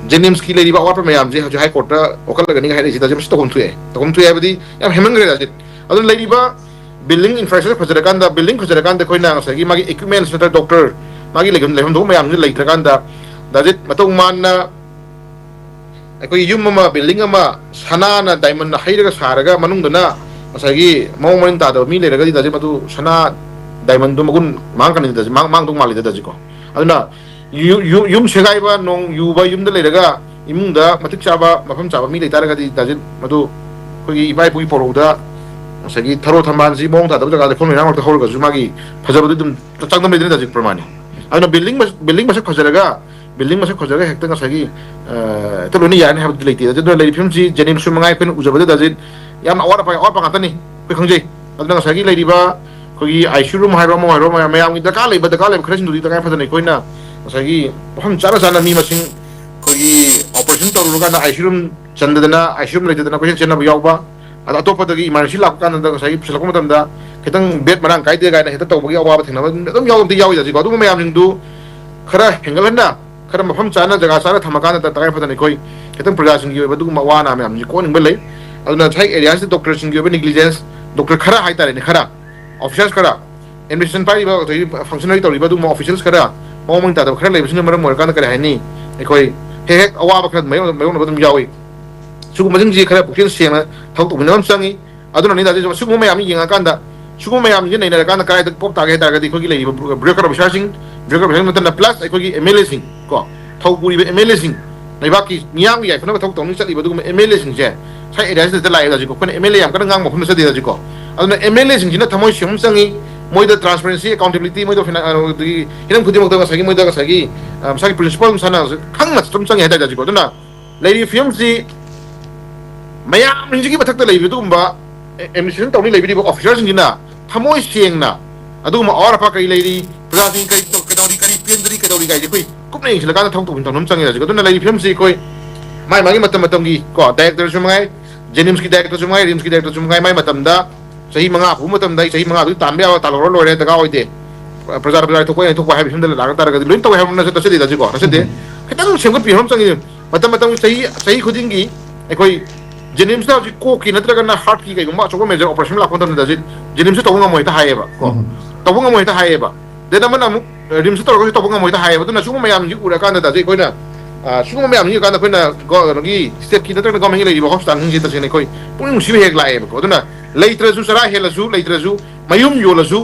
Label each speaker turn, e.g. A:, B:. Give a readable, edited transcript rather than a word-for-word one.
A: जेनिम्स की लेरी बावर पर मैम जे जो हाई कोर्ट ओकल लगनी है इसी तरह से तो कौन थुए है बदी या हेमंग रे दाजित अदुन लेरी बा बिल्डिंग इंफ्रास्ट्रक्चर फजरकान दा बिल्डिंग फजरकान दा कोई ना सगी मागी इक्विपमेंट्स नतर डॉक्टर मागी लेगम दो मैम जे लेत्रकान दा दाजित मतों मान कोई युम मा बिल्डिंग मा सना ना डायमंड हाइरगा सारगा मनुंगदना सगी मौ मन ता दो मी लेरगा दी दाजित मतु सना डायमंड दो मगुन मांग कनि दाजित मांग दो माली दाजित को अदुना युम सेगाइबा नों युबा युम लेरगा इमुंगदा मतिक चाबा मफम चाबा मी लेतारगा दी दाजित मतु कोई इबाई पुई पोरोदा सगी थरो थमान जी मोंग था जगह फोन में नांग होरगा जुमागी फजबदि दुम चंगदम लेदि दाजित प्रमाणे अदुना बिल्डिंग मसे खजरगा बिल्डिंग मसे खजरगा हेक्तंग सगी तो लोनी याने हब लेति दाजित लेरि फिल्म जी जेनिम सुमंगाई पेन उजबदि दाजित याम और पांगातनी पे खंजे अदुना सगी लेरिबा कोई आईसीयू रूम हाइरो मयाम दका लेब खरसिन दुदि दका फजनै कोइना सगी हम चारा चाना मी मसिंग कोई ऑपरेशन तौरुगा ना आईसीयू रूम चंददना आईसीयू रूम लेदना पेशेंट चेना यावबा अदा अतोपदगी इमरजेंसी लाककान दा सगी फिलको मतमदा खितंग बेड मरांग काइदे गायना हेता तौबगी अवाबा थेंगना दम यावदि यावि दाजिको अदु मयाम जिंदु खरा हेंगलना खरा मफम चाना जगह चारा थमकान दा तका फजनै कोई खितंग प्रजा सिंगी बदु वाना मयाम जी कोनिंग बलै अदुना थाई एरिया से डॉक्टर सिंगी नेग्लिजेंस डॉक्टर खरा हाइतारे ने खरा ऑफिसर्स खरा एडमिशन पाइबा फंक्शनरी तौरिबा दु ऑफिशियल्स खरा मौमंग तादा खरा लेबिसिन मरम मोरकान करे हाइनी एकोई हेक अवाबा खरा मयम बदम यावि सुगु मजिंग जी खरा पुकिन सेंगा थौ तो बिनम संगी अदुना नि दाजे सुगु मयाम यंगा कांदा सुगु मयाम जी नैना कांदा काय पोप तागे तागदी खोगी लेबा breaker off charging breaker off मतन प्लस एकोगी एमएलए सिंग को थौ पुरी एमएलए सिंग नैबाकी नियाम gi फना थौ तौनी चली बदु एमएलए सिंग जे साइ एरिया से लाइ दाजे को फन एमएलए याम कन गांग मफन से दाजे को अदुना एमएलए सिंग जिना थमोय सिम संगी मोइदा ट्रांसपेरेंसी अकाउंटेबिलिटी मोइदा हिरम खुदिमक दगा सगी मोइदा सगी सगी प्रिंसिपल सना खंगना तुम संगे हेदा दाजे को अदुना लेरी फिल्म जी मयाम रिंजिगी बथक त लेबि दुगुम्बा एडमिशन तौनी लेबि ऑफिसर्स जिना थमोय सेंगना अदुगुम्बा और अफा कई लेरी प्रजासिंग कई तो कदौरी करी पेंदरी कदौरी गाइजे कोई कुपने इंसलका थौ तो नम संगे दाजे को अदुना लेरी फिल्म जी कोई माई मागी मतम की को डायरेक्टर सुमंगाई जेनिम्स की डायरेक्टर सुमंगाई रिम्स की डायरेक्टर सुमंगाई माई मतमदा सही मंगा फु मतमदा सही मंगा तानबे आवा तालो लोरे दगा होइदे प्रजा तो कोई हाइब फिल्म लागा तारगा लोइन तो हाइब न से दाजे को नसे दे खतंग सेमग पिहम संगे मतम सही खुदिंगी एकोई जेनिम्स ना को की नत्रगना हार्ट की कईगुम्बा चोको मेजर ऑपरेशन लाखों तम दाजित जेनिम्स तौंगा मोइता हायेबा को तौंगा मोइता हायेबा देना मन अमु रिम्स तौंगा तौंगा मोइता हायेबा तो नसुगु मयाम जी उरा कान दाजित कोइना सुगु मयाम जी कान कोइना गि स्टेट की नत्रगना गवर्नमेंट लेबा हॉस्पिटल जी तसेने कोई पुनि मुसिबे हेक लायेबा को अदुना लेइत्रजु सरा हेलजु लेइत्रजु मयुम योलजु